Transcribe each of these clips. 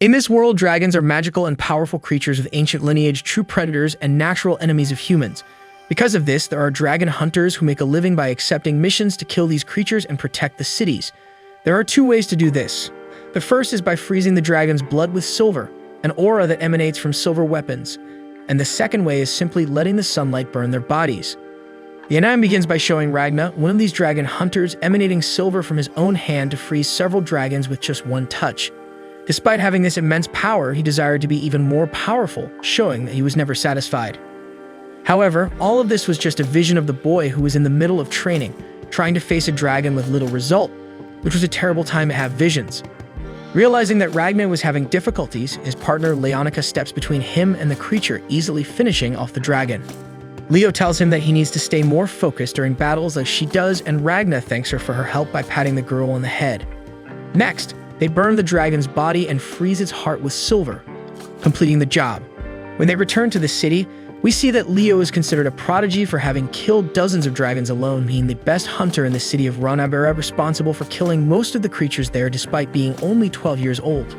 In this world, dragons are magical and powerful creatures with ancient lineage, true predators, and natural enemies of humans. Because of this, there are dragon hunters who make a living by accepting missions to kill these creatures and protect the cities. There are two ways to do this. The first is by freezing the dragon's blood with silver, an aura that emanates from silver weapons. And the second way is simply letting the sunlight burn their bodies. The anime begins by showing Ragna, one of these dragon hunters, emanating silver from his own hand to freeze several dragons with just one touch. Despite having this immense power, he desired to be even more powerful, showing that he was never satisfied. However, all of this was just a vision of the boy who was in the middle of training, trying to face a dragon with little result, which was a terrible time to have visions. Realizing that Ragna was having difficulties, his partner Leonica steps between him and the creature, easily finishing off the dragon. Leo tells him that he needs to stay more focused during battles as she does, and Ragna thanks her for her help by patting the girl on the head. Next, they burn the dragon's body and freeze its heart with silver, completing the job. When they return to the city, we see that Leo is considered a prodigy for having killed dozens of dragons alone, being the best hunter in the city of Ranabera, responsible for killing most of the creatures there despite being only 12 years old.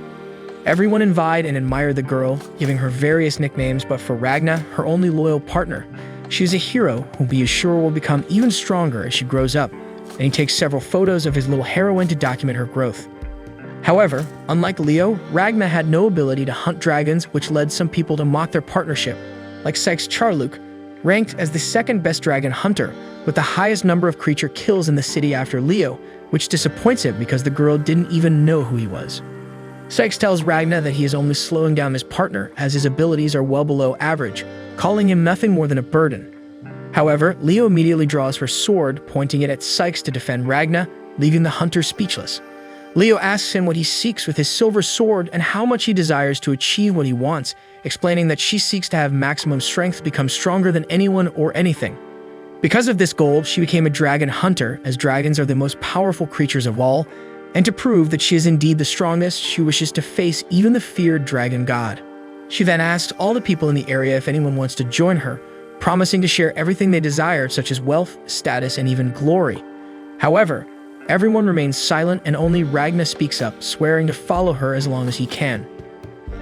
Everyone envied and admired the girl, giving her various nicknames, but for Ragna, her only loyal partner, she is a hero whom he is sure will become even stronger as she grows up, and he takes several photos of his little heroine to document her growth. However, unlike Leo, Ragna had no ability to hunt dragons, which led some people to mock their partnership, like Sykes Charluk, ranked as the second best dragon hunter, with the highest number of creature kills in the city after Leo, which disappoints him because the girl didn't even know who he was. Sykes tells Ragna that he is only slowing down his partner, as his abilities are well below average, calling him nothing more than a burden. However, Leo immediately draws her sword, pointing it at Sykes to defend Ragna, leaving the hunter speechless. Leo asks him what he seeks with his silver sword and how much he desires to achieve what he wants, explaining that she seeks to have maximum strength to become stronger than anyone or anything. Because of this goal, she became a dragon hunter, as dragons are the most powerful creatures of all, and to prove that she is indeed the strongest, she wishes to face even the feared dragon god. She then asks all the people in the area if anyone wants to join her, promising to share everything they desire, such as wealth, status, and even glory. However, everyone remains silent and only Ragna speaks up, swearing to follow her as long as he can.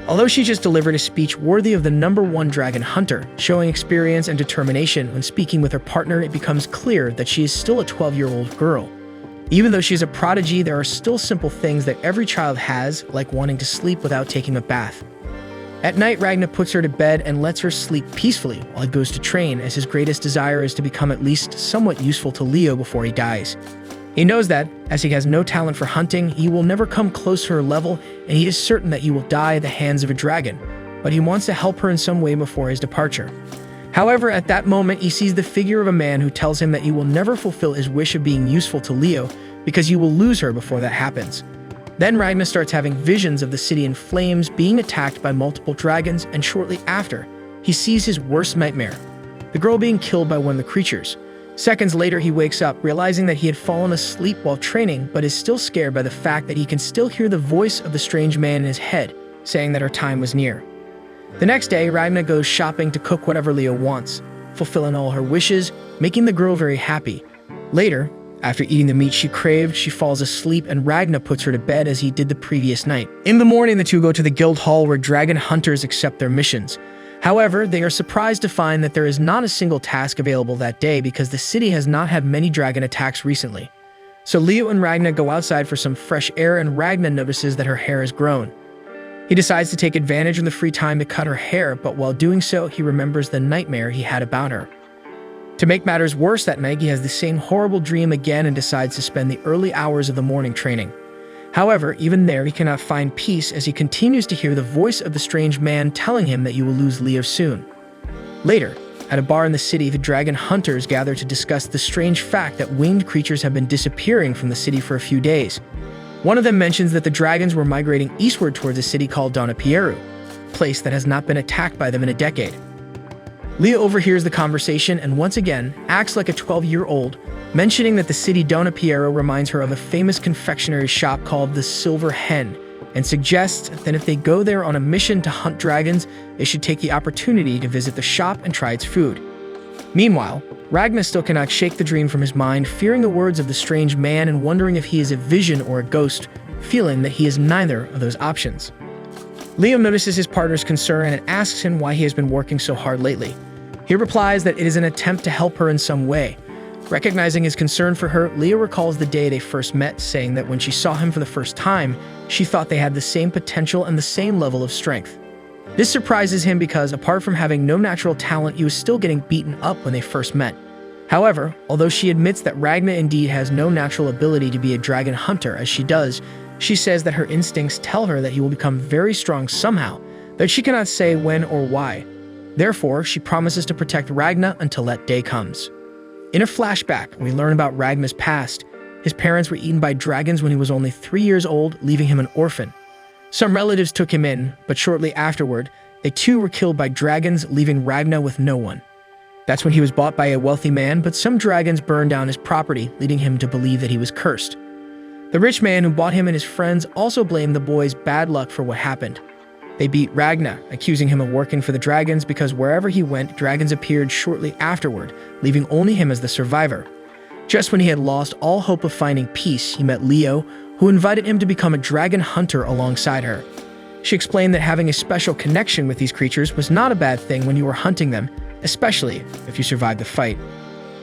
Although she just delivered a speech worthy of the #1 dragon hunter, showing experience and determination when speaking with her partner, it becomes clear that she is still a 12-year-old girl. Even though she is a prodigy, there are still simple things that every child has, like wanting to sleep without taking a bath. At night, Ragna puts her to bed and lets her sleep peacefully while he goes to train, as his greatest desire is to become at least somewhat useful to Leo before he dies. He knows that, as he has no talent for hunting, he will never come close to her level, and he is certain that he will die at the hands of a dragon, but he wants to help her in some way before his departure. However, at that moment, he sees the figure of a man who tells him that he will never fulfill his wish of being useful to Leo because he will lose her before that happens. Then Ragna starts having visions of the city in flames, being attacked by multiple dragons, and shortly after, he sees his worst nightmare, the girl being killed by one of the creatures. Seconds later, he wakes up, realizing that he had fallen asleep while training, but is still scared by the fact that he can still hear the voice of the strange man in his head, saying that her time was near. The next day, Ragna goes shopping to cook whatever Leo wants, fulfilling all her wishes, making the girl very happy. Later, after eating the meat she craved, she falls asleep and Ragna puts her to bed as he did the previous night. In the morning, the two go to the guild hall where dragon hunters accept their missions. However, they are surprised to find that there is not a single task available that day because the city has not had many dragon attacks recently. So Leo and Ragna go outside for some fresh air, and Ragna notices that her hair has grown. He decides to take advantage of the free time to cut her hair, but while doing so, he remembers the nightmare he had about her. To make matters worse, that night he has the same horrible dream again and decides to spend the early hours of the morning training. However, even there he cannot find peace as he continues to hear the voice of the strange man telling him that you will lose Leo soon. Later, at a bar in the city, the dragon hunters gather to discuss the strange fact that winged creatures have been disappearing from the city for a few days. One of them mentions that the dragons were migrating eastward towards a city called Donna Pieru, a place that has not been attacked by them in a decade. Leo overhears the conversation and once again acts like a 12-year-old, mentioning that the city Donna Piero reminds her of a famous confectionery shop called the Silver Hen, and suggests that if they go there on a mission to hunt dragons, they should take the opportunity to visit the shop and try its food. Meanwhile, Ragna still cannot shake the dream from his mind, fearing the words of the strange man and wondering if he is a vision or a ghost, feeling that he is neither of those options. Leo notices his partner's concern and asks him why he has been working so hard lately. He replies that it is an attempt to help her in some way. Recognizing his concern for her, Leo recalls the day they first met, saying that when she saw him for the first time, she thought they had the same potential and the same level of strength. This surprises him because, apart from having no natural talent, he was still getting beaten up when they first met. However, although she admits that Ragna indeed has no natural ability to be a dragon hunter as she does, she says that her instincts tell her that he will become very strong somehow, though she cannot say when or why. Therefore, she promises to protect Ragna until that day comes. In a flashback, we learn about Ragna's past. His parents were eaten by dragons when he was only 3 years old, leaving him an orphan. Some relatives took him in, but shortly afterward, they too were killed by dragons, leaving Ragna with no one. That's when he was bought by a wealthy man, but some dragons burned down his property, leading him to believe that he was cursed. The rich man who bought him and his friends also blamed the boy's bad luck for what happened. They beat Ragna, accusing him of working for the dragons because wherever he went, dragons appeared shortly afterward, leaving only him as the survivor. Just when he had lost all hope of finding peace, he met Leo, who invited him to become a dragon hunter alongside her. She explained that having a special connection with these creatures was not a bad thing when you were hunting them, especially if you survived the fight.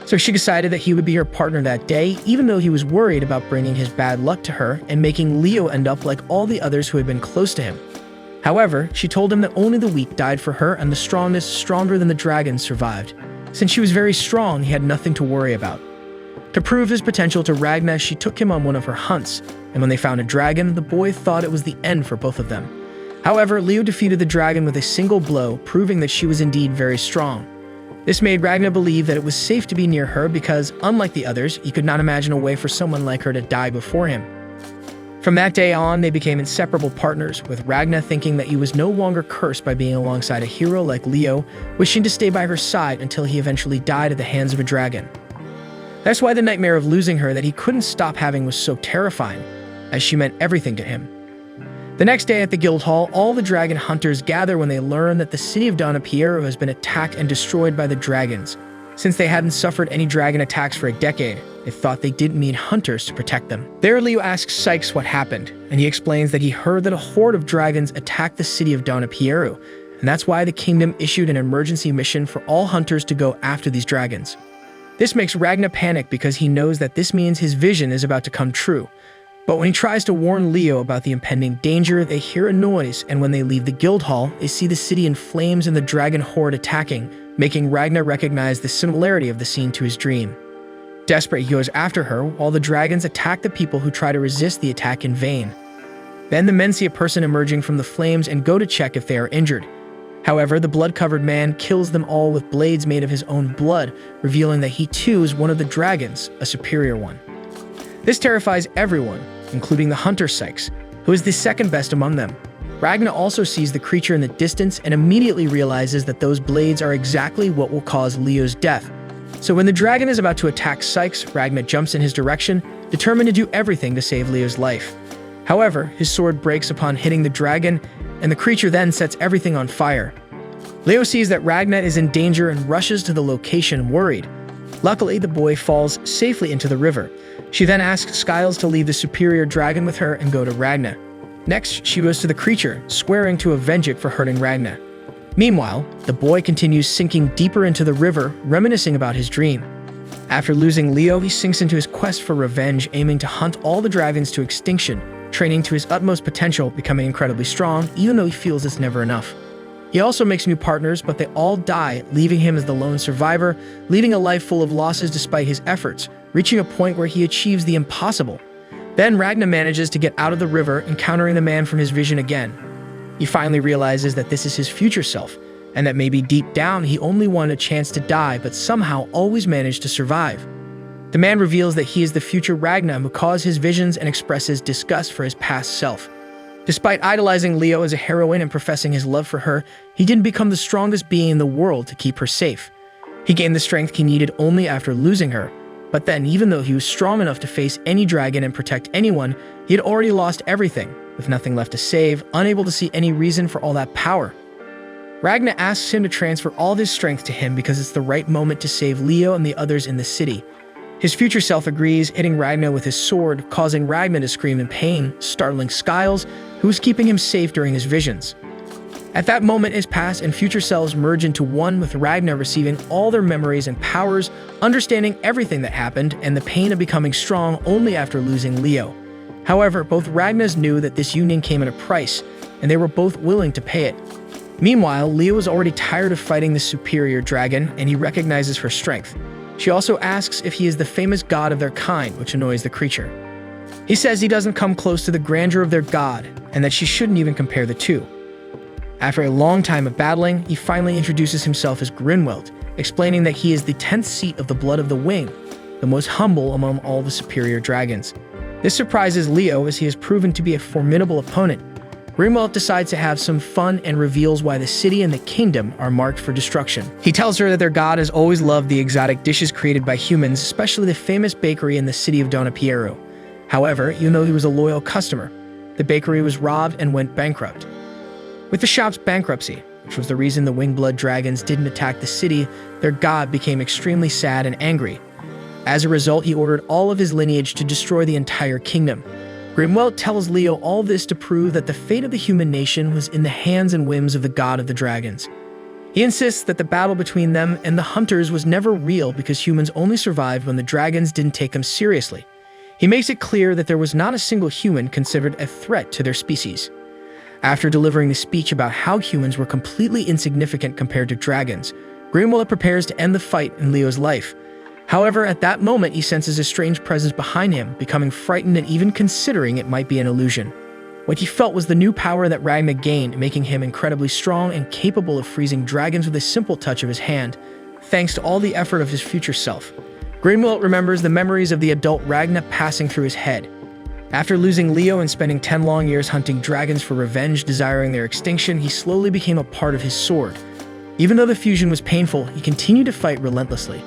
So she decided that he would be her partner that day, even though he was worried about bringing his bad luck to her and making Leo end up like all the others who had been close to him. However, she told him that only the weak died for her and the strongest, stronger than the dragons, survived. Since she was very strong, he had nothing to worry about. To prove his potential to Ragna, she took him on one of her hunts, and when they found a dragon, the boy thought it was the end for both of them. However, Leo defeated the dragon with a single blow, proving that she was indeed very strong. This made Ragna believe that it was safe to be near her because, unlike the others, he could not imagine a way for someone like her to die before him. From that day on, they became inseparable partners, with Ragna thinking that he was no longer cursed by being alongside a hero like Leo, wishing to stay by her side until he eventually died at the hands of a dragon. That's why the nightmare of losing her that he couldn't stop having was so terrifying, as she meant everything to him. The next day at the guild hall, all the dragon hunters gather when they learn that the city of Donna Piero has been attacked and destroyed by the dragons. Since they hadn't suffered any dragon attacks for a decade, they thought they didn't need hunters to protect them. There, Leo asks Sykes what happened, and he explains that he heard that a horde of dragons attacked the city of Donna Piero, and that's why the kingdom issued an emergency mission for all hunters to go after these dragons. This makes Ragna panic because he knows that this means his vision is about to come true. But when he tries to warn Leo about the impending danger, they hear a noise, and when they leave the guild hall, they see the city in flames and the dragon horde attacking, making Ragna recognize the similarity of the scene to his dream. Desperate, he goes after her, while the dragons attack the people who try to resist the attack in vain. Then the men see a person emerging from the flames and go to check if they are injured. However, the blood-covered man kills them all with blades made of his own blood, revealing that he too is one of the dragons, a superior one. This terrifies everyone, including the hunter Sykes, who is the second best among them. Ragna also sees the creature in the distance and immediately realizes that those blades are exactly what will cause Leo's death. So when the dragon is about to attack Sykes, Ragna jumps in his direction, determined to do everything to save Leo's life. However, his sword breaks upon hitting the dragon, and the creature then sets everything on fire. Leo sees that Ragna is in danger and rushes to the location worried. Luckily, the boy falls safely into the river. She then asks Skiles to leave the superior dragon with her and go to Ragna. Next, she goes to the creature, swearing to avenge it for hurting Ragna. Meanwhile, the boy continues sinking deeper into the river, reminiscing about his dream. After losing Leo, he sinks into his quest for revenge, aiming to hunt all the dragons to extinction, training to his utmost potential, becoming incredibly strong, even though he feels it's never enough. He also makes new partners, but they all die, leaving him as the lone survivor, leading a life full of losses despite his efforts, reaching a point where he achieves the impossible. Then Ragna manages to get out of the river, encountering the man from his vision again. He finally realizes that this is his future self, and that maybe deep down he only wanted a chance to die but somehow always managed to survive. The man reveals that he is the future Ragna who caused his visions and expresses disgust for his past self. Despite idolizing Leo as a heroine and professing his love for her, he didn't become the strongest being in the world to keep her safe. He gained the strength he needed only after losing her. But then, even though he was strong enough to face any dragon and protect anyone, he had already lost everything, with nothing left to save, unable to see any reason for all that power. Ragna asks him to transfer all this strength to him because it's the right moment to save Leo and the others in the city. His future self agrees, hitting Ragna with his sword, causing Ragna to scream in pain, startling Skiles, who was keeping him safe during his visions. At that moment, his past and future selves merge into one, with Ragnar receiving all their memories and powers, understanding everything that happened, and the pain of becoming strong only after losing Leo. However, both Ragnars knew that this union came at a price, and they were both willing to pay it. Meanwhile, Leo is already tired of fighting the superior dragon, and he recognizes her strength. She also asks if he is the famous god of their kind, which annoys the creature. He says he doesn't come close to the grandeur of their god, and that she shouldn't even compare the two. After a long time of battling, he finally introduces himself as Grinwelt, explaining that he is the 10th seat of the Blood of the Wing, the most humble among all the superior dragons. This surprises Leo, as he has proven to be a formidable opponent. Grinwelt decides to have some fun and reveals why the city and the kingdom are marked for destruction. He tells her that their god has always loved the exotic dishes created by humans, especially the famous bakery in the city of Donapiero. However, even though he was a loyal customer, the bakery was robbed and went bankrupt. With the shop's bankruptcy, which was the reason the Wingblood dragons didn't attack the city, their god became extremely sad and angry. As a result, he ordered all of his lineage to destroy the entire kingdom. Grinwelt tells Leo all this to prove that the fate of the human nation was in the hands and whims of the god of the dragons. He insists that the battle between them and the hunters was never real because humans only survived when the dragons didn't take them seriously. He makes it clear that there was not a single human considered a threat to their species. After delivering the speech about how humans were completely insignificant compared to dragons, Grinwelt prepares to end the fight in Leo's life. However, at that moment, he senses a strange presence behind him, becoming frightened and even considering it might be an illusion. What he felt was the new power that Ragnar gained, making him incredibly strong and capable of freezing dragons with a simple touch of his hand, thanks to all the effort of his future self. Grinwelt remembers the memories of the adult Ragnar passing through his head. After losing Leo and spending 10 long years hunting dragons for revenge, desiring their extinction, he slowly became a part of his sword. Even though the fusion was painful, he continued to fight relentlessly.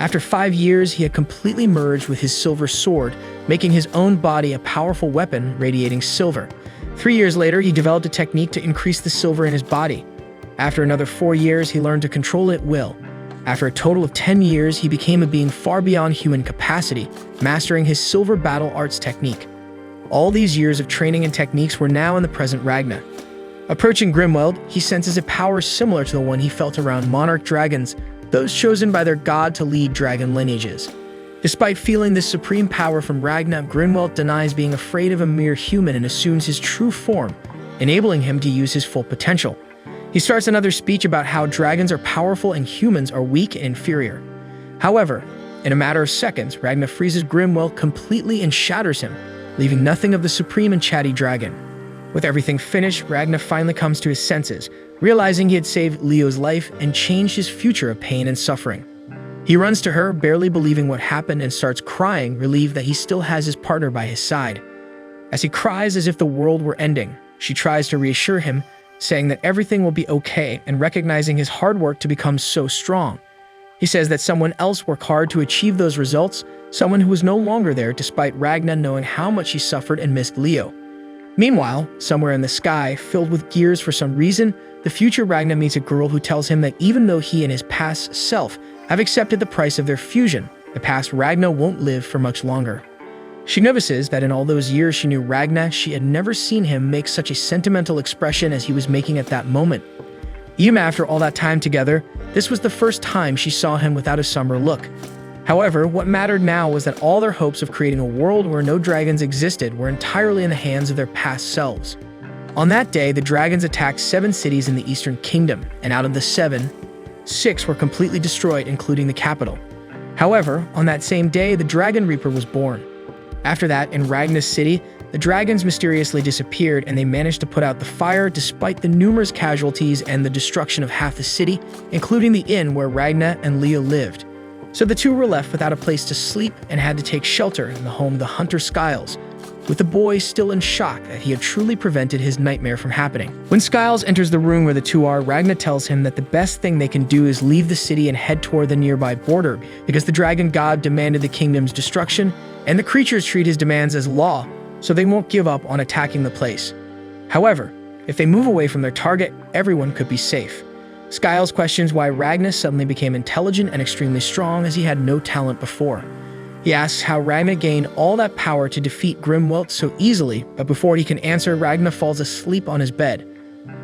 After 5 years, he had completely merged with his silver sword, making his own body a powerful weapon radiating silver. 3 years later, he developed a technique to increase the silver in his body. After another 4 years, he learned to control it at will. After a total of 10 years, he became a being far beyond human capacity, mastering his silver battle arts technique. All these years of training and techniques were now in the present Ragnar. Approaching Grinwelt, he senses a power similar to the one he felt around monarch dragons, those chosen by their god to lead dragon lineages. Despite feeling this supreme power from Ragnar, Grinwelt denies being afraid of a mere human and assumes his true form, enabling him to use his full potential. He starts another speech about how dragons are powerful and humans are weak and inferior. However, in a matter of seconds, Ragnar freezes Grinwelt completely and shatters him, leaving nothing of the supreme and chatty dragon. With everything finished, Ragnar finally comes to his senses, realizing he had saved Leo's life and changed his future of pain and suffering. He runs to her, barely believing what happened, and starts crying, relieved that he still has his partner by his side. As he cries as if the world were ending, she tries to reassure him, saying that everything will be okay and recognizing his hard work to become so strong. He says that someone else worked hard to achieve those results, someone who was no longer there despite Ragnar knowing how much he suffered and missed Leo. Meanwhile, somewhere in the sky, filled with gears for some reason, the future Ragnar meets a girl who tells him that even though he and his past self have accepted the price of their fusion, the past Ragnar won't live for much longer. She notices that in all those years she knew Ragnar, she had never seen him make such a sentimental expression as he was making at that moment. Even after all that time together, this was the first time she saw him without a somber look. However, what mattered now was that all their hopes of creating a world where no dragons existed were entirely in the hands of their past selves. On that day, the dragons attacked 7 cities in the Eastern Kingdom, and out of the 7, 6 were completely destroyed, including the capital. However, on that same day, the Dragon Reaper was born. After that, in Ragnar's city, the dragons mysteriously disappeared and they managed to put out the fire despite the numerous casualties and the destruction of half the city, including the inn where Ragnar and Leo lived. So the two were left without a place to sleep and had to take shelter in the home of the hunter Skiles, with the boy still in shock that he had truly prevented his nightmare from happening. When Skiles enters the room where the two are, Ragnar tells him that the best thing they can do is leave the city and head toward the nearby border because the dragon god demanded the kingdom's destruction, and the creatures treat his demands as law, so they won't give up on attacking the place. However, if they move away from their target, everyone could be safe. Skiles questions why Ragnar suddenly became intelligent and extremely strong as he had no talent before. He asks how Ragnar gained all that power to defeat Grinwelt so easily, but before he can answer, Ragnar falls asleep on his bed.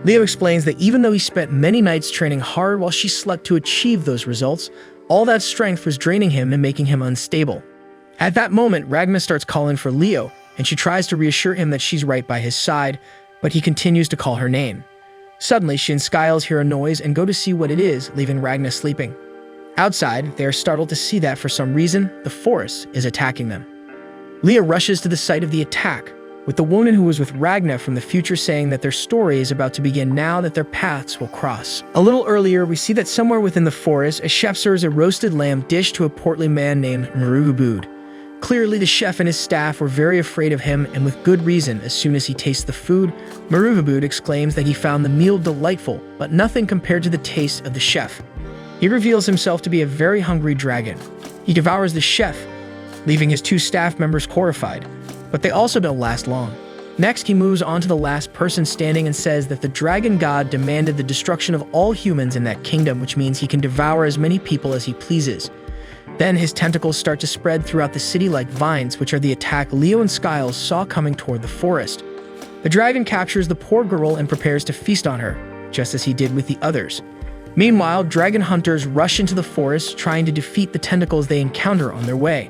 Leo explains that even though he spent many nights training hard while she slept to achieve those results, all that strength was draining him and making him unstable. At that moment, Ragna starts calling for Leo, and she tries to reassure him that she's right by his side, but he continues to call her name. Suddenly, she and Skiles hear a noise and go to see what it is, leaving Ragna sleeping. Outside, they are startled to see that, for some reason, the forest is attacking them. Leo rushes to the site of the attack, with the woman who was with Ragna from the future saying that their story is about to begin now that their paths will cross. A little earlier, we see that somewhere within the forest, a chef serves a roasted lamb dish to a portly man named Marugabud. Clearly, the chef and his staff were very afraid of him, and with good reason. As soon as he tastes the food, Marugabud exclaims that he found the meal delightful, but nothing compared to the taste of the chef. He reveals himself to be a very hungry dragon. He devours the chef, leaving his two staff members horrified, but they also don't last long. Next, he moves on to the last person standing and says that the dragon god demanded the destruction of all humans in that kingdom, which means he can devour as many people as he pleases. Then his tentacles start to spread throughout the city like vines, which are the attack Leo and Skiles saw coming toward the forest. The dragon captures the poor girl and prepares to feast on her, just as he did with the others. Meanwhile, dragon hunters rush into the forest, trying to defeat the tentacles they encounter on their way.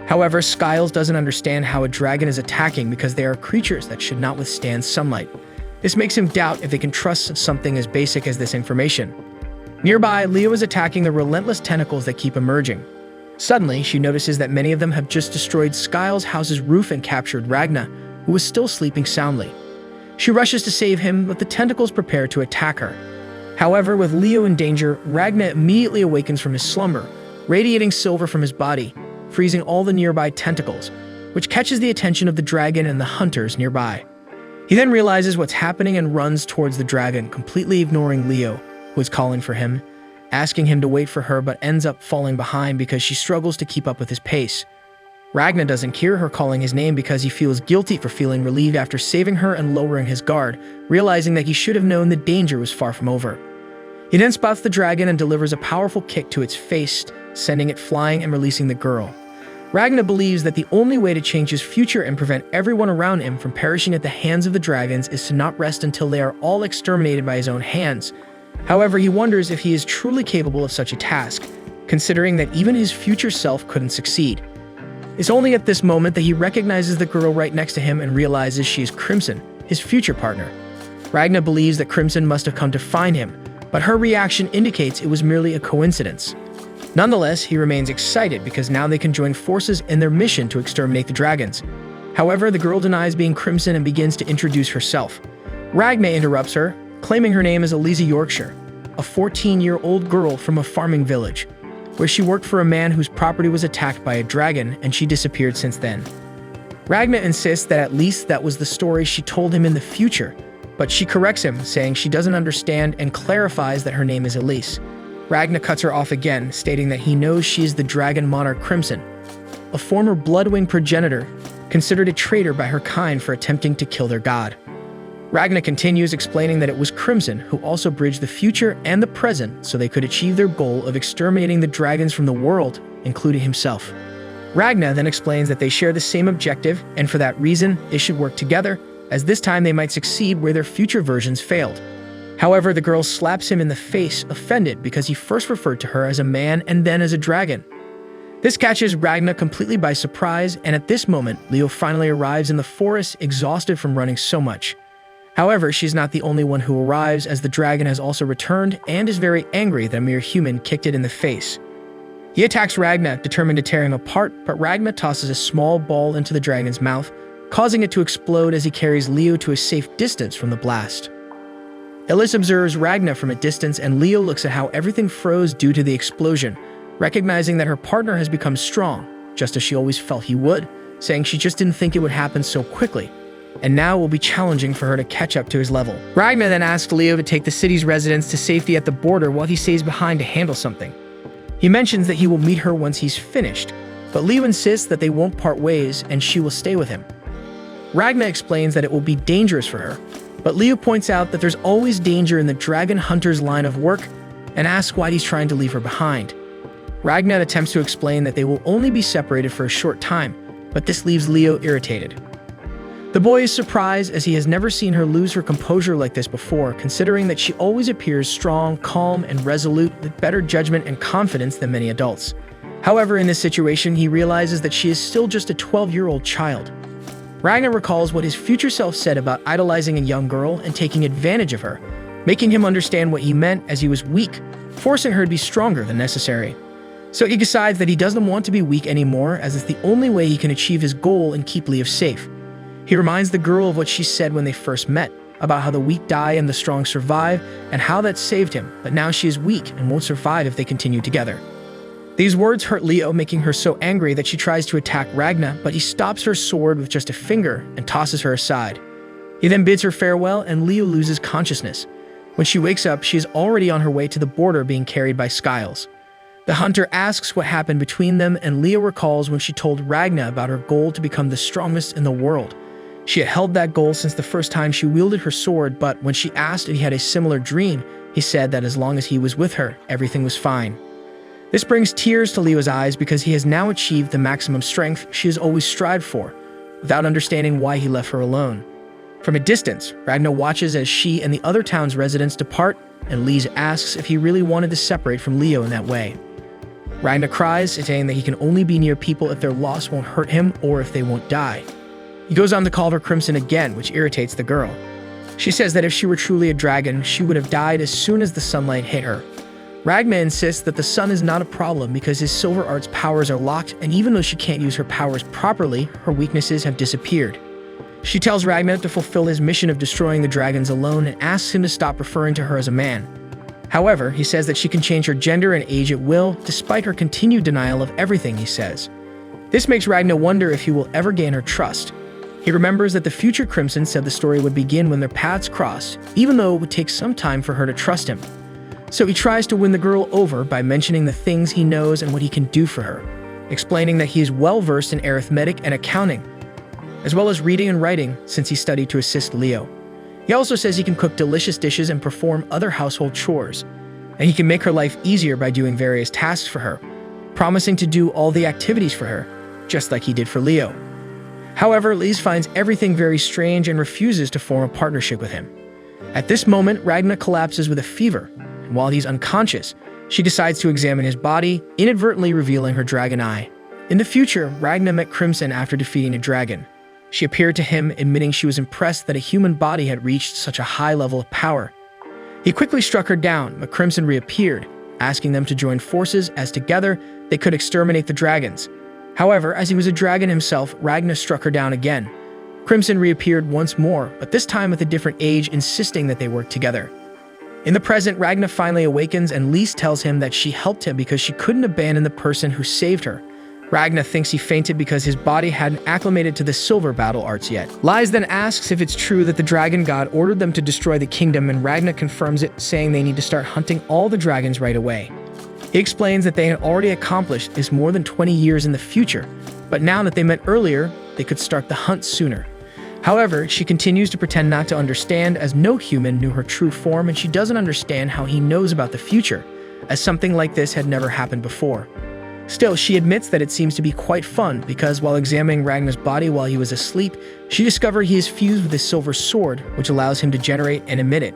However, Skiles doesn't understand how a dragon is attacking because they are creatures that should not withstand sunlight. This makes him doubt if they can trust something as basic as this information. Nearby, Leo is attacking the relentless tentacles that keep emerging. Suddenly, she notices that many of them have just destroyed Skiles' house's roof and captured Ragna, who was still sleeping soundly. She rushes to save him, but the tentacles prepare to attack her. However, with Leo in danger, Ragna immediately awakens from his slumber, radiating silver from his body, freezing all the nearby tentacles, which catches the attention of the dragon and the hunters nearby. He then realizes what's happening and runs towards the dragon, completely ignoring Leo, who is calling for him, asking him to wait for her, but ends up falling behind because she struggles to keep up with his pace. Ragna doesn't hear her calling his name because he feels guilty for feeling relieved after saving her and lowering his guard, realizing that he should have known the danger was far from over. He then spots the dragon and delivers a powerful kick to its face, sending it flying and releasing the girl. Ragna believes that the only way to change his future and prevent everyone around him from perishing at the hands of the dragons is to not rest until they are all exterminated by his own hands. However, he wonders if he is truly capable of such a task, considering that even his future self couldn't succeed. It's only at this moment that he recognizes the girl right next to him and realizes she is Crimson, his future partner. Ragna believes that Crimson must have come to find him, but her reaction indicates it was merely a coincidence. Nonetheless, he remains excited because now they can join forces in their mission to exterminate the dragons. However, the girl denies being Crimson and begins to introduce herself. Ragna interrupts her, claiming her name is Eliza Yorkshire, a 14-year-old girl from a farming village, where she worked for a man whose property was attacked by a dragon and she disappeared since then. Ragna insists that at least that was the story she told him in the future, but she corrects him, saying she doesn't understand and clarifies that her name is Elise. Ragna cuts her off again, stating that he knows she is the dragon monarch Crimson, a former Bloodwing progenitor, considered a traitor by her kind for attempting to kill their god. Ragna continues, explaining that it was Crimson who also bridged the future and the present so they could achieve their goal of exterminating the dragons from the world, including himself. Ragna then explains that they share the same objective, and for that reason, they should work together, as this time they might succeed where their future versions failed. However, the girl slaps him in the face, offended because he first referred to her as a man and then as a dragon. This catches Ragna completely by surprise, and at this moment, Leo finally arrives in the forest, exhausted from running so much. However, she's not the only one who arrives, as the dragon has also returned and is very angry that a mere human kicked it in the face. He attacks Ragna, determined to tear him apart, but Ragna tosses a small ball into the dragon's mouth, causing it to explode as he carries Leo to a safe distance from the blast. Ellis observes Ragna from a distance, and Leo looks at how everything froze due to the explosion, recognizing that her partner has become strong, just as she always felt he would, saying she just didn't think it would happen so quickly, and now it will be challenging for her to catch up to his level. Ragna then asks Leo to take the city's residents to safety at the border while he stays behind to handle something. He mentions that he will meet her once he's finished, but Leo insists that they won't part ways and she will stay with him. Ragna explains that it will be dangerous for her, but Leo points out that there's always danger in the dragon hunter's line of work and asks why he's trying to leave her behind. Ragna attempts to explain that they will only be separated for a short time, but this leaves Leo irritated. The boy is surprised as he has never seen her lose her composure like this before, considering that she always appears strong, calm, and resolute with better judgment and confidence than many adults. However, in this situation, he realizes that she is still just a 12-year-old child. Ragnar recalls what his future self said about idolizing a young girl and taking advantage of her, making him understand what he meant as he was weak, forcing her to be stronger than necessary. So he decides that he doesn't want to be weak anymore, as it's the only way he can achieve his goal and keep Leo safe. He reminds the girl of what she said when they first met, about how the weak die and the strong survive, and how that saved him, but now she is weak and won't survive if they continue together. These words hurt Leo, making her so angry that she tries to attack Ragna, but he stops her sword with just a finger and tosses her aside. He then bids her farewell, and Leo loses consciousness. When she wakes up, she is already on her way to the border, being carried by Skiles. The hunter asks what happened between them, and Leo recalls when she told Ragna about her goal to become the strongest in the world. She had held that goal since the first time she wielded her sword, but when she asked if he had a similar dream, he said that as long as he was with her, everything was fine. This brings tears to Leo's eyes because he has now achieved the maximum strength she has always strived for, without understanding why he left her alone. From a distance, Ragna watches as she and the other town's residents depart, and Lise asks if he really wanted to separate from Leo in that way. Ragna cries, saying that he can only be near people if their loss won't hurt him or if they won't die. He goes on to call her Crimson again, which irritates the girl. She says that if she were truly a dragon, she would have died as soon as the sunlight hit her. Ragna insists that the sun is not a problem because his Silver Art's powers are locked, and even though she can't use her powers properly, her weaknesses have disappeared. She tells Ragna to fulfill his mission of destroying the dragons alone and asks him to stop referring to her as a man. However, he says that she can change her gender and age at will, despite her continued denial of everything he says. This makes Ragna wonder if he will ever gain her trust. He remembers that the future Crimson said the story would begin when their paths crossed, even though it would take some time for her to trust him. So he tries to win the girl over by mentioning the things he knows and what he can do for her, explaining that he is well-versed in arithmetic and accounting, as well as reading and writing since he studied to assist Leo. He also says he can cook delicious dishes and perform other household chores, and he can make her life easier by doing various tasks for her, promising to do all the activities for her, just like he did for Leo. However, Lise finds everything very strange and refuses to form a partnership with him. At this moment, Ragna collapses with a fever, and while he's unconscious, she decides to examine his body, inadvertently revealing her dragon eye. In the future, Ragna met Crimson after defeating a dragon. She appeared to him, admitting she was impressed that a human body had reached such a high level of power. He quickly struck her down, but Crimson reappeared, asking them to join forces as together they could exterminate the dragons. However, as he was a dragon himself, Ragna struck her down again. Crimson reappeared once more, but this time with a different age, insisting that they work together. In the present, Ragna finally awakens, and Lise tells him that she helped him because she couldn't abandon the person who saved her. Ragna thinks he fainted because his body hadn't acclimated to the silver battle arts yet. Lise then asks if it's true that the dragon god ordered them to destroy the kingdom, and Ragna confirms it, saying they need to start hunting all the dragons right away. He explains that they had already accomplished this more than 20 years in the future, but now that they met earlier, they could start the hunt sooner. However, she continues to pretend not to understand, as no human knew her true form, and she doesn't understand how he knows about the future, as something like this had never happened before. Still, she admits that it seems to be quite fun, because while examining Ragna's body while he was asleep, she discovered he is fused with his silver sword, which allows him to generate and emit it.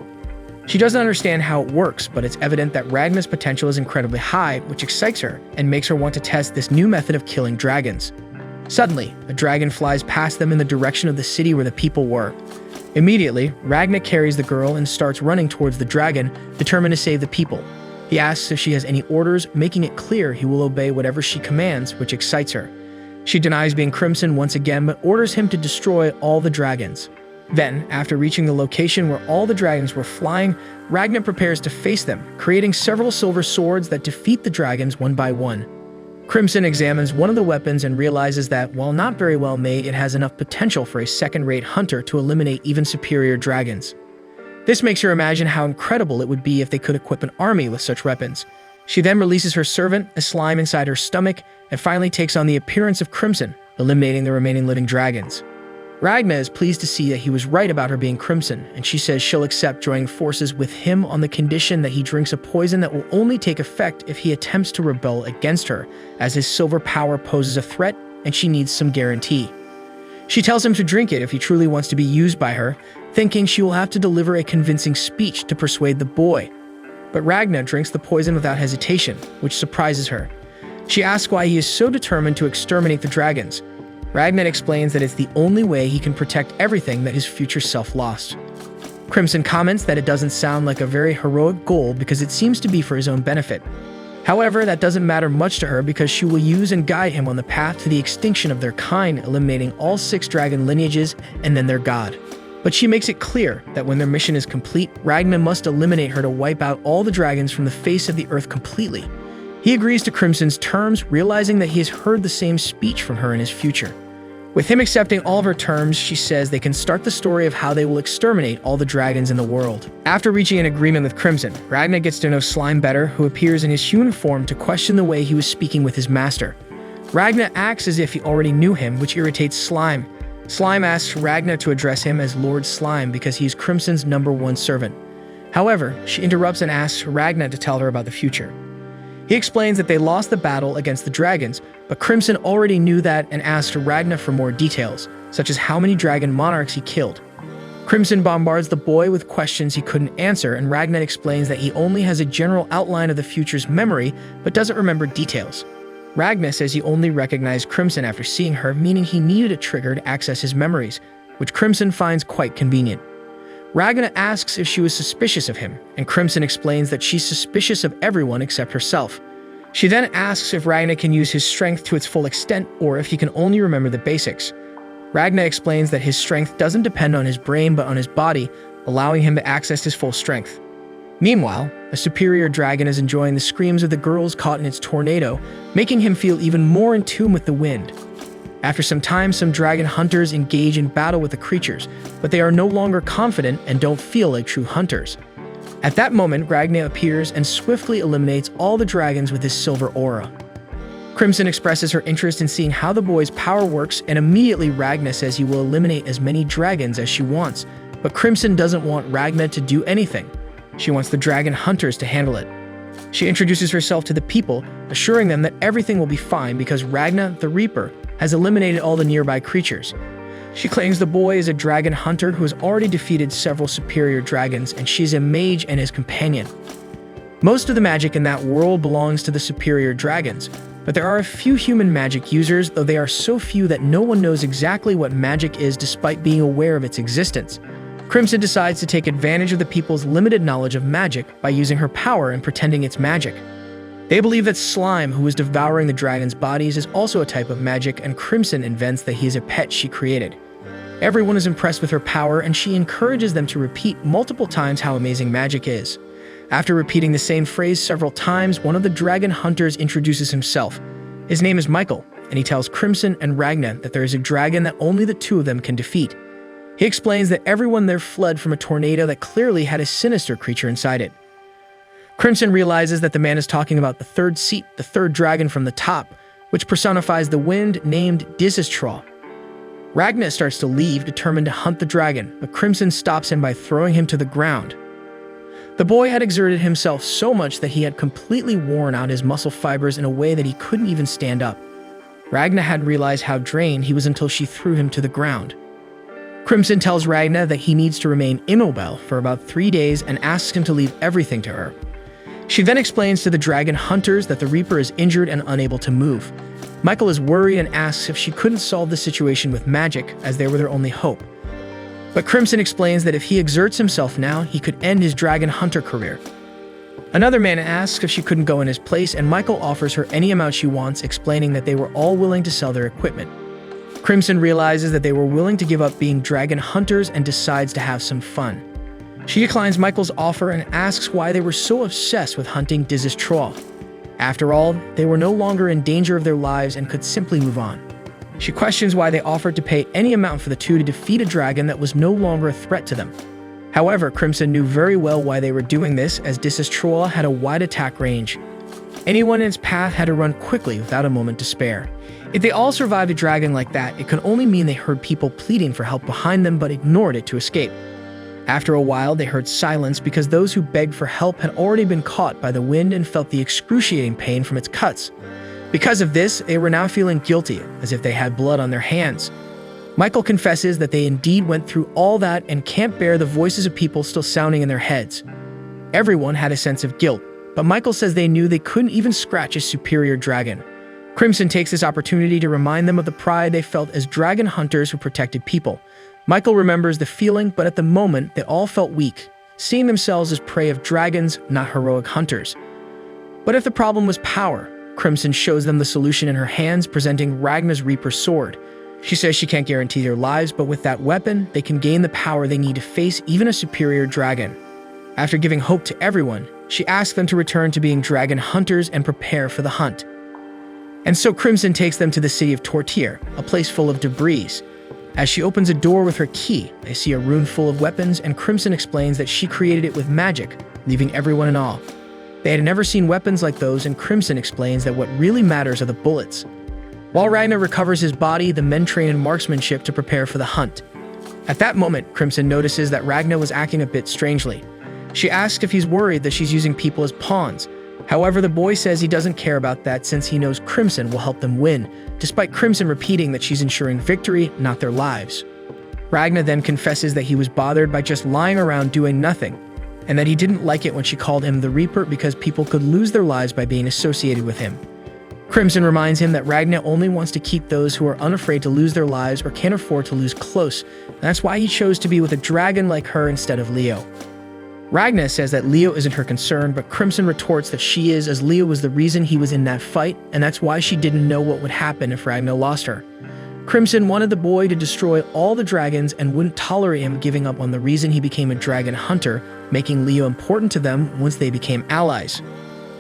She doesn't understand how it works, but it's evident that Ragna's potential is incredibly high, which excites her and makes her want to test this new method of killing dragons. Suddenly, a dragon flies past them in the direction of the city where the people were. Immediately, Ragna carries the girl and starts running towards the dragon, determined to save the people. He asks if she has any orders, making it clear he will obey whatever she commands, which excites her. She denies being Crimson once again, but orders him to destroy all the dragons. Then, after reaching the location where all the dragons were flying, Ragna prepares to face them, creating several silver swords that defeat the dragons one by one. Crimson examines one of the weapons and realizes that, while not very well made, it has enough potential for a second-rate hunter to eliminate even superior dragons. This makes her imagine how incredible it would be if they could equip an army with such weapons. She then releases her servant, a slime inside her stomach, and finally takes on the appearance of Crimson, eliminating the remaining living dragons. Ragna is pleased to see that he was right about her being Crimson, and she says she'll accept joining forces with him on the condition that he drinks a poison that will only take effect if he attempts to rebel against her, as his silver power poses a threat and she needs some guarantee. She tells him to drink it if he truly wants to be used by her, thinking she will have to deliver a convincing speech to persuade the boy. But Ragna drinks the poison without hesitation, which surprises her. She asks why he is so determined to exterminate the dragons. Ragna explains that it's the only way he can protect everything that his future self lost. Crimson comments that it doesn't sound like a very heroic goal because it seems to be for his own benefit. However, that doesn't matter much to her because she will use and guide him on the path to the extinction of their kind, eliminating all 6 dragon lineages and then their god. But she makes it clear that when their mission is complete, Ragna must eliminate her to wipe out all the dragons from the face of the earth completely. He agrees to Crimson's terms, realizing that he has heard the same speech from her in his future. With him accepting all of her terms, she says they can start the story of how they will exterminate all the dragons in the world. After reaching an agreement with Crimson, Ragna gets to know Slime better, who appears in his human form to question the way he was speaking with his master. Ragna acts as if he already knew him, which irritates Slime. Slime asks Ragna to address him as Lord Slime because he is Crimson's #1 servant. However, she interrupts and asks Ragna to tell her about the future. He explains that they lost the battle against the dragons, but Crimson already knew that and asked Ragna for more details, such as how many dragon monarchs he killed. Crimson bombards the boy with questions he couldn't answer, and Ragna explains that he only has a general outline of the future's memory, but doesn't remember details. Ragna says he only recognized Crimson after seeing her, meaning he needed a trigger to access his memories, which Crimson finds quite convenient. Ragna asks if she was suspicious of him, and Crimson explains that she's suspicious of everyone except herself. She then asks if Ragna can use his strength to its full extent or if he can only remember the basics. Ragna explains that his strength doesn't depend on his brain but on his body, allowing him to access his full strength. Meanwhile, a superior dragon is enjoying the screams of the girls caught in its tornado, making him feel even more in tune with the wind. After some time, some dragon hunters engage in battle with the creatures, but they are no longer confident and don't feel like true hunters. At that moment, Ragna appears and swiftly eliminates all the dragons with his silver aura. Crimson expresses her interest in seeing how the boy's power works, and immediately Ragna says he will eliminate as many dragons as she wants, but Crimson doesn't want Ragna to do anything. She wants the dragon hunters to handle it. She introduces herself to the people, assuring them that everything will be fine because Ragna, the Reaper, has eliminated all the nearby creatures. She claims the boy is a dragon hunter who has already defeated several superior dragons, and she's a mage and his companion. Most of the magic in that world belongs to the superior dragons, but there are a few human magic users, though they are so few that no one knows exactly what magic is despite being aware of its existence. Crimson decides to take advantage of the people's limited knowledge of magic by using her power and pretending it's magic. They believe that Slime, who was devouring the dragon's bodies, is also a type of magic, and Crimson invents that he is a pet she created. Everyone is impressed with her power, and she encourages them to repeat multiple times how amazing magic is. After repeating the same phrase several times, one of the dragon hunters introduces himself. His name is Michael, and he tells Crimson and Ragna that there is a dragon that only the two of them can defeat. He explains that everyone there fled from a tornado that clearly had a sinister creature inside it. Crimson realizes that the man is talking about the third seat, the third dragon from the top, which personifies the wind, named Dizistraw. Ragna starts to leave, determined to hunt the dragon, but Crimson stops him by throwing him to the ground. The boy had exerted himself so much that he had completely worn out his muscle fibers in a way that he couldn't even stand up. Ragna hadn't realized how drained he was until she threw him to the ground. Crimson tells Ragna that he needs to remain immobile for about 3 days and asks him to leave everything to her. She then explains to the dragon hunters that the Reaper is injured and unable to move. Michael is worried and asks if she couldn't solve the situation with magic, as they were their only hope. But Crimson explains that if he exerts himself now, he could end his dragon hunter career. Another man asks if she couldn't go in his place, and Michael offers her any amount she wants, explaining that they were all willing to sell their equipment. Crimson realizes that they were willing to give up being dragon hunters and decides to have some fun. She declines Michael's offer and asks why they were so obsessed with hunting Dizistraw. After all, they were no longer in danger of their lives and could simply move on. She questions why they offered to pay any amount for the two to defeat a dragon that was no longer a threat to them. However, Crimson knew very well why they were doing this, as Dizistraw had a wide attack range. Anyone in its path had to run quickly without a moment to spare. If they all survived a dragon like that, it could only mean they heard people pleading for help behind them but ignored it to escape. After a while, they heard silence because those who begged for help had already been caught by the wind and felt the excruciating pain from its cuts. Because of this, they were now feeling guilty, as if they had blood on their hands. Michael confesses that they indeed went through all that and can't bear the voices of people still sounding in their heads. Everyone had a sense of guilt, but Michael says they knew they couldn't even scratch a superior dragon. Crimson takes this opportunity to remind them of the pride they felt as dragon hunters who protected people. Michael remembers the feeling, but at the moment, they all felt weak, seeing themselves as prey of dragons, not heroic hunters. But if the problem was power, Crimson shows them the solution in her hands, presenting Ragna's Reaper sword. She says she can't guarantee their lives, but with that weapon, they can gain the power they need to face even a superior dragon. After giving hope to everyone, she asks them to return to being dragon hunters and prepare for the hunt. And so Crimson takes them to the city of Tortir, a place full of debris. As she opens a door with her key, they see a room full of weapons, and Crimson explains that she created it with magic, leaving everyone in awe. They had never seen weapons like those, and Crimson explains that what really matters are the bullets. While Ragnar recovers his body, the men train in marksmanship to prepare for the hunt. At that moment, Crimson notices that Ragnar was acting a bit strangely. She asks if he's worried that she's using people as pawns. However, the boy says he doesn't care about that since he knows Crimson will help them win, despite Crimson repeating that she's ensuring victory, not their lives. Ragnar then confesses that he was bothered by just lying around doing nothing, and that he didn't like it when she called him the Reaper because people could lose their lives by being associated with him. Crimson reminds him that Ragnar only wants to keep those who are unafraid to lose their lives or can't afford to lose close, and that's why he chose to be with a dragon like her instead of Leo. Ragnar says that Leo isn't her concern, but Crimson retorts that she is, as Leo was the reason he was in that fight, and that's why she didn't know what would happen if Ragnar lost her. Crimson wanted the boy to destroy all the dragons and wouldn't tolerate him giving up on the reason he became a dragon hunter, making Leo important to them once they became allies.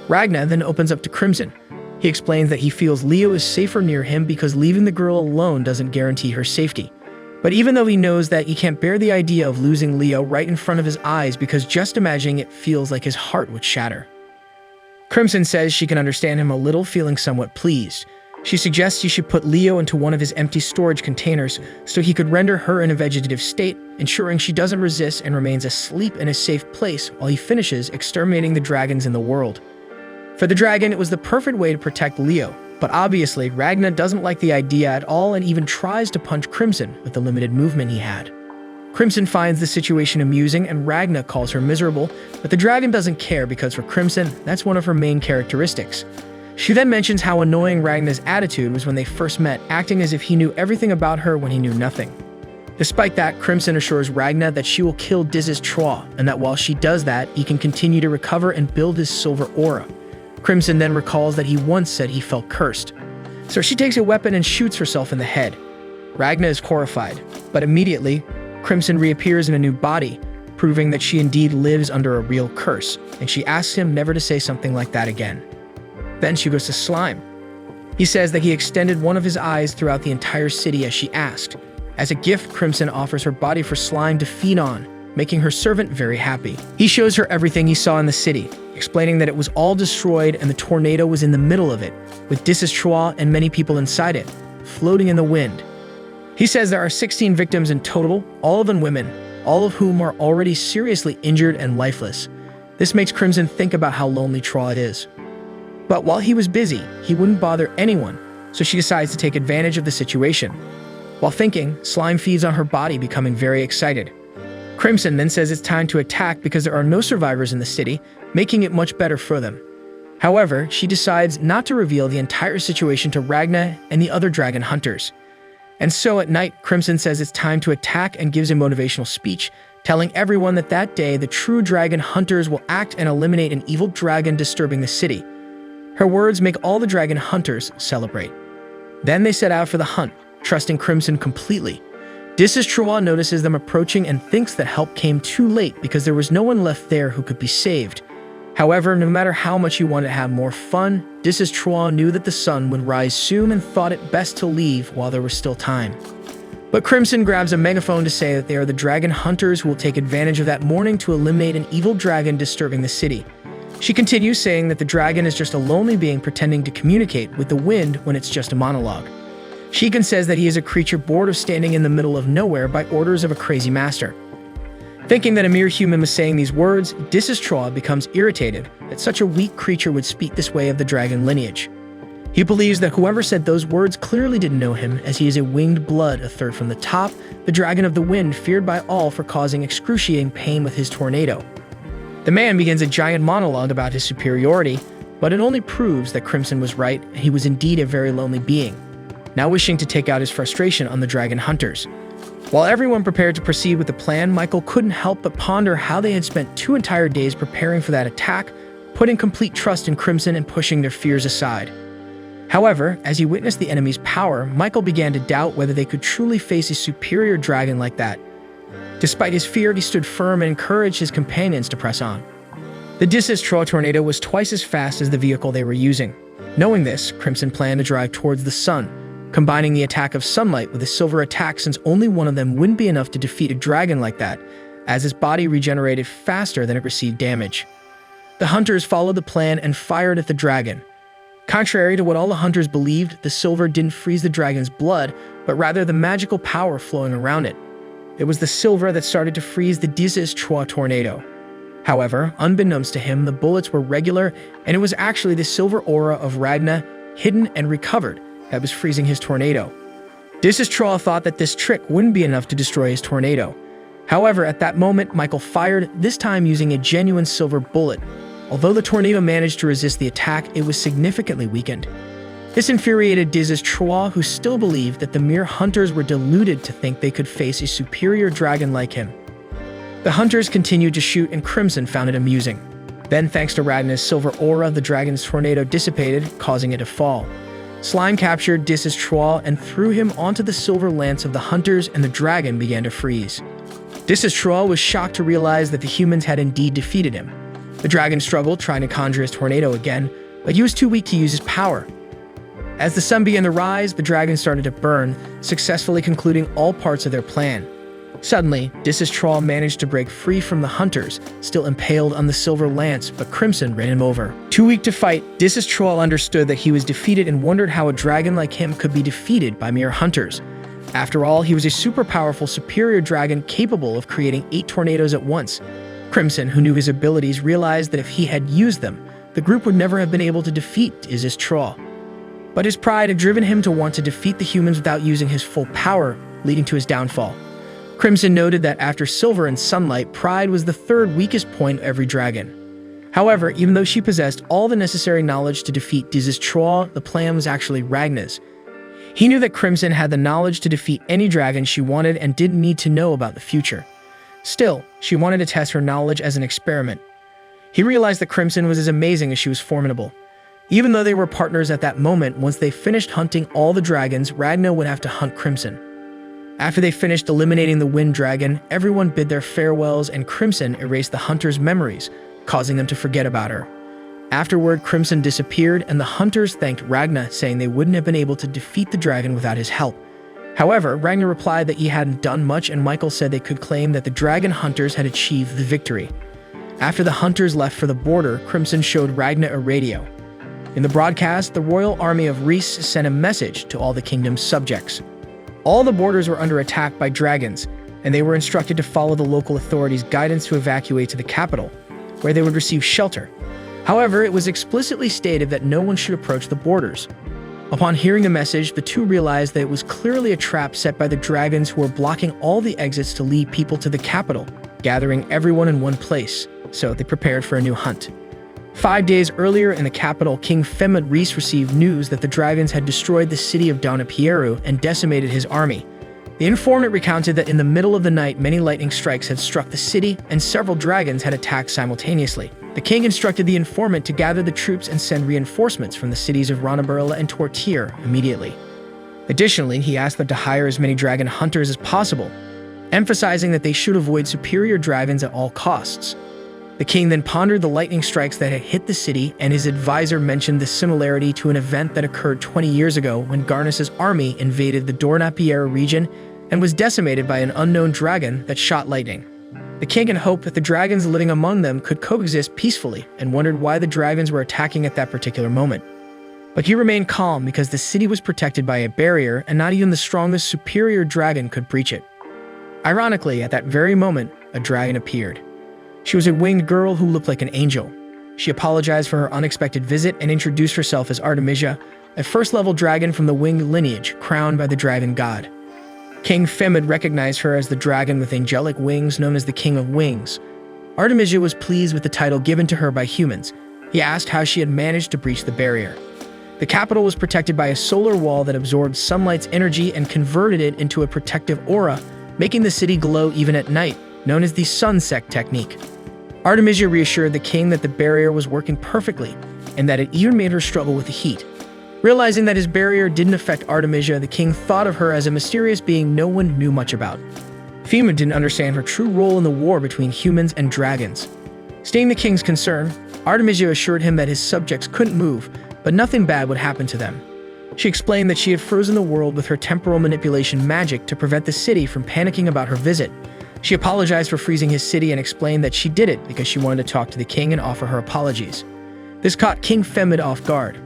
Ragnar then opens up to Crimson. He explains that he feels Leo is safer near him because leaving the girl alone doesn't guarantee her safety. But even though he knows that, he can't bear the idea of losing Leo right in front of his eyes because just imagining it feels like his heart would shatter. Crimson says she can understand him a little, feeling somewhat pleased. She suggests he should put Leo into one of his empty storage containers so he could render her in a vegetative state, ensuring she doesn't resist and remains asleep in a safe place while he finishes exterminating the dragons in the world. For the dragon, it was the perfect way to protect Leo, but obviously Ragnar doesn't like the idea at all and even tries to punch Crimson with the limited movement he had. Crimson finds the situation amusing and Ragnar calls her miserable, but the dragon doesn't care because for Crimson, that's one of her main characteristics. She then mentions how annoying Ragnar's attitude was when they first met, acting as if he knew everything about her when he knew nothing. Despite that, Crimson assures Ragnar that she will kill Diz's Troll, and that while she does that, he can continue to recover and build his silver aura. Crimson then recalls that he once said he felt cursed. So she takes a weapon and shoots herself in the head. Ragnar is horrified, but immediately, Crimson reappears in a new body, proving that she indeed lives under a real curse, and she asks him never to say something like that again. Then she goes to Slime. He says that he extended one of his eyes throughout the entire city as she asked. As a gift, Crimson offers her body for Slime to feed on, making her servant very happy. He shows her everything he saw in the city, explaining that it was all destroyed and the tornado was in the middle of it, with Diz's Troll and many people inside it, floating in the wind. He says there are 16 victims in total, all of them women, all of whom are already seriously injured and lifeless. This makes Crimson think about how lonely Troll is. But while he was busy, he wouldn't bother anyone, so she decides to take advantage of the situation. While thinking, Slime feeds on her body, becoming very excited. Crimson then says it's time to attack because there are no survivors in the city, making it much better for them. However, she decides not to reveal the entire situation to Ragnar and the other dragon hunters. And so at night, Crimson says it's time to attack and gives a motivational speech, telling everyone that that day the true dragon hunters will act and eliminate an evil dragon disturbing the city. Her words make all the dragon hunters celebrate. Then they set out for the hunt, trusting Crimson completely. Diz's Troll notices them approaching and thinks that help came too late because there was no one left there who could be saved. However, no matter how much he wanted to have more fun, Diz's Troll knew that the sun would rise soon and thought it best to leave while there was still time. But Crimson grabs a megaphone to say that they are the dragon hunters who will take advantage of that morning to eliminate an evil dragon disturbing the city. She continues saying that the dragon is just a lonely being pretending to communicate with the wind when it's just a monologue. She even says that he is a creature bored of standing in the middle of nowhere by orders of a crazy master. Thinking that a mere human was saying these words, Diz's Troll becomes irritated that such a weak creature would speak this way of the dragon lineage. He believes that whoever said those words clearly didn't know him, as he is a winged blood, a third from the top, the dragon of the wind, feared by all for causing excruciating pain with his tornado. The man begins a giant monologue about his superiority, but it only proves that Crimson was right, and he was indeed a very lonely being, now wishing to take out his frustration on the dragon hunters. While everyone prepared to proceed with the plan, Michael couldn't help but ponder how they had spent 2 entire days preparing for that attack, putting complete trust in Crimson and pushing their fears aside. However, as he witnessed the enemy's power, Michael began to doubt whether they could truly face a superior dragon like that. Despite his fear, he stood firm and encouraged his companions to press on. The disastrous tornado was twice as fast as the vehicle they were using. Knowing this, Crimson planned to drive towards the sun, combining the attack of sunlight with a silver attack, since only one of them wouldn't be enough to defeat a dragon like that, as his body regenerated faster than it received damage. The hunters followed the plan and fired at the dragon. Contrary to what all the hunters believed, the silver didn't freeze the dragon's blood, but rather the magical power flowing around it. It was the silver that started to freeze the disastrous tornado. However, unbeknownst to him, the bullets were regular, and it was actually the silver aura of Ragna, hidden and recovered, that was freezing his tornado. Disastrous thought that this trick wouldn't be enough to destroy his tornado. However, at that moment, Michael fired, this time using a genuine silver bullet. Although the tornado managed to resist the attack, it was significantly weakened. This infuriated Disastrous, who still believed that the mere hunters were deluded to think they could face a superior dragon like him. The hunters continued to shoot, and Crimson found it amusing. Then, thanks to Ragna's silver aura, the dragon's tornado dissipated, causing it to fall. Slime captured Disastrous and threw him onto the silver lance of the hunters, and the dragon began to freeze. Disastrous was shocked to realize that the humans had indeed defeated him. The dragon struggled, trying to conjure his tornado again, but he was too weak to use his power. As the sun began to rise, the dragon started to burn, successfully concluding all parts of their plan. Suddenly, Disastrous managed to break free from the hunters, still impaled on the silver lance, but Crimson ran him over. Too weak to fight, Disastrous understood that he was defeated and wondered how a dragon like him could be defeated by mere hunters. After all, he was a super powerful, superior dragon capable of creating 8 tornadoes at once. Crimson, who knew his abilities, realized that if he had used them, the group would never have been able to defeat Disastrous. But his pride had driven him to want to defeat the humans without using his full power, leading to his downfall. Crimson noted that after Silver and Sunlight, pride was the 3rd weakest point of every dragon. However, even though she possessed all the necessary knowledge to defeat Disastrous, the plan was actually Ragna's. He knew that Crimson had the knowledge to defeat any dragon she wanted and didn't need to know about the future. Still, she wanted to test her knowledge as an experiment. He realized that Crimson was as amazing as she was formidable. Even though they were partners at that moment, once they finished hunting all the dragons, Ragna would have to hunt Crimson. After they finished eliminating the wind dragon, everyone bid their farewells, and Crimson erased the hunters' memories, causing them to forget about her. Afterward, Crimson disappeared, and the hunters thanked Ragna, saying they wouldn't have been able to defeat the dragon without his help. However, Ragnar replied that he hadn't done much, and Michael said they could claim that the dragon hunters had achieved the victory. After the hunters left for the border, Crimson showed Ragnar a radio. In the broadcast, the royal army of Reese sent a message to all the kingdom's subjects. All the borders were under attack by dragons, and they were instructed to follow the local authorities' guidance to evacuate to the capital, where they would receive shelter. However, it was explicitly stated that no one should approach the borders. Upon hearing the message, the two realized that it was clearly a trap set by the dragons, who were blocking all the exits to lead people to the capital, gathering everyone in one place, so they prepared for a new hunt. 5 days earlier in the capital, King Femid Reese received news that the dragons had destroyed the city of Donapieru and decimated his army. The informant recounted that in the middle of the night, many lightning strikes had struck the city, and several dragons had attacked simultaneously. The king instructed the informant to gather the troops and send reinforcements from the cities of Ronabarilla and Tortir immediately. Additionally, he asked them to hire as many dragon hunters as possible, emphasizing that they should avoid superior dragons at all costs. The king then pondered the lightning strikes that had hit the city, and his advisor mentioned the similarity to an event that occurred 20 years ago when Garnus's army invaded the Dornapiera region and was decimated by an unknown dragon that shot lightning. The king had hoped that the dragons living among them could coexist peacefully, and wondered why the dragons were attacking at that particular moment. But he remained calm because the city was protected by a barrier, and not even the strongest superior dragon could breach it. Ironically, at that very moment, a dragon appeared. She was a winged girl who looked like an angel. She apologized for her unexpected visit and introduced herself as Artemisia, a first-level dragon from the winged lineage, crowned by the dragon god. King Femid recognized her as the dragon with angelic wings known as the King of Wings. Artemisia was pleased with the title given to her by humans. He asked how she had managed to breach the barrier. The capital was protected by a solar wall that absorbed sunlight's energy and converted it into a protective aura, making the city glow even at night, known as the sunset technique. Artemisia reassured the king that the barrier was working perfectly, and that it even made her struggle with the heat. Realizing that his barrier didn't affect Artemisia, the king thought of her as a mysterious being no one knew much about. Femid didn't understand her true role in the war between humans and dragons. Seeing the king's concern, Artemisia assured him that his subjects couldn't move, but nothing bad would happen to them. She explained that she had frozen the world with her temporal manipulation magic to prevent the city from panicking about her visit. She apologized for freezing his city and explained that she did it because she wanted to talk to the king and offer her apologies. This caught King Femid off guard.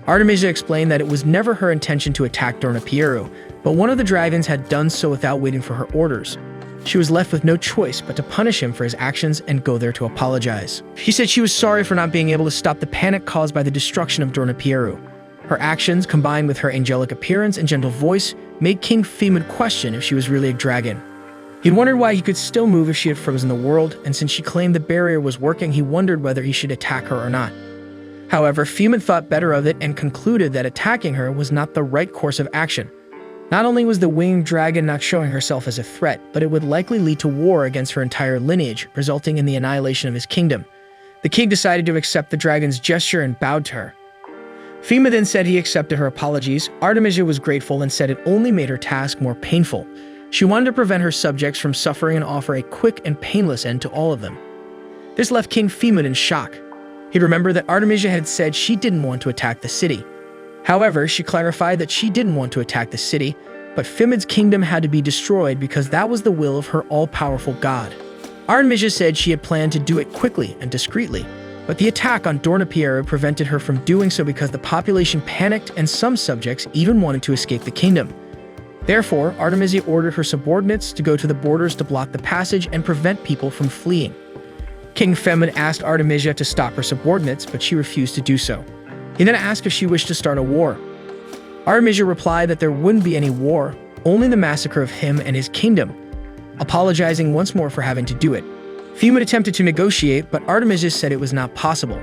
Artemisia explained that it was never her intention to attack Dornapieru, but one of the dragons had done so without waiting for her orders. She was left with no choice but to punish him for his actions and go there to apologize. She said she was sorry for not being able to stop the panic caused by the destruction of Dornapieru. Her actions, combined with her angelic appearance and gentle voice, made King Femid question if she was really a dragon. He wondered why he could still move if she had frozen the world, and since she claimed the barrier was working, he wondered whether he should attack her or not. However, Femid thought better of it and concluded that attacking her was not the right course of action. Not only was the winged dragon not showing herself as a threat, but it would likely lead to war against her entire lineage, resulting in the annihilation of his kingdom. The king decided to accept the dragon's gesture and bowed to her. Femid then said he accepted her apologies. Artemisia was grateful and said it only made her task more painful. She wanted to prevent her subjects from suffering and offer a quick and painless end to all of them. This left King Femid in shock. He remembered that Artemisia had said she didn't want to attack the city. However, she clarified that she didn't want to attack the city, but Femid's kingdom had to be destroyed because that was the will of her all-powerful god. Artemisia said she had planned to do it quickly and discreetly, but the attack on Dornapieru prevented her from doing so because the population panicked and some subjects even wanted to escape the kingdom. Therefore, Artemisia ordered her subordinates to go to the borders to block the passage and prevent people from fleeing. King Femid asked Artemisia to stop her subordinates, but she refused to do so. He then asked if she wished to start a war. Artemisia replied that there wouldn't be any war, only the massacre of him and his kingdom, apologizing once more for having to do it. Femid attempted to negotiate, but Artemisia said it was not possible.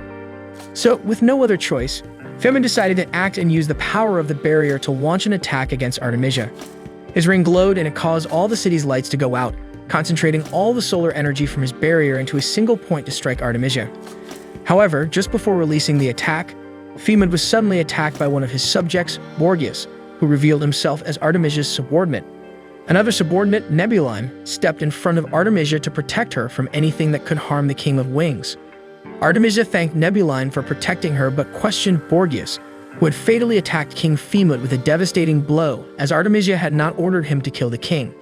So, with no other choice, Femid decided to act and use the power of the barrier to launch an attack against Artemisia. His ring glowed and it caused all the city's lights to go out, concentrating all the solar energy from his barrier into a single point to strike Artemisia. However, just before releasing the attack, Femid was suddenly attacked by one of his subjects, Borgias, who revealed himself as Artemisia's subordinate. Another subordinate, Nebuline, stepped in front of Artemisia to protect her from anything that could harm the King of Wings. Artemisia thanked Nebuline for protecting her but questioned Borgias, who had fatally attacked King Femid with a devastating blow, as Artemisia had not ordered him to kill the king.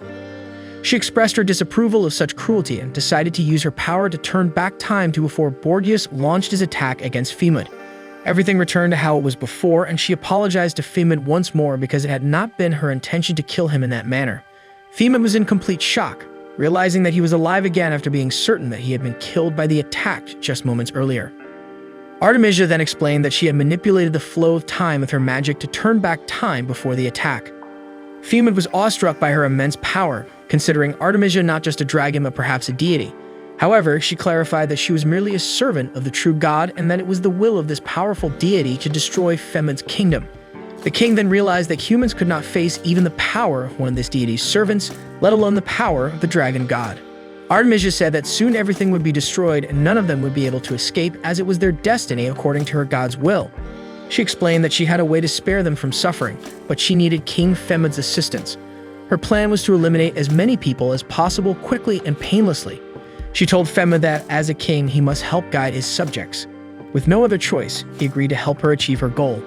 She expressed her disapproval of such cruelty and decided to use her power to turn back time to before Borgias launched his attack against Femid. Everything returned to how it was before, and she apologized to Femid once more because it had not been her intention to kill him in that manner. Femid was in complete shock, realizing that he was alive again after being certain that he had been killed by the attack just moments earlier. Artemisia then explained that she had manipulated the flow of time with her magic to turn back time before the attack. Femid was awestruck by her immense power, considering Artemisia not just a dragon but perhaps a deity. However, she clarified that she was merely a servant of the true god and that it was the will of this powerful deity to destroy Femid's kingdom. The king then realized that humans could not face even the power of one of this deity's servants, let alone the power of the dragon god. Artemisia said that soon everything would be destroyed and none of them would be able to escape, as it was their destiny according to her god's will. She explained that she had a way to spare them from suffering, but she needed King Femid's assistance. Her plan was to eliminate as many people as possible quickly and painlessly. She told Femid that, as a king, he must help guide his subjects. With no other choice, he agreed to help her achieve her goal.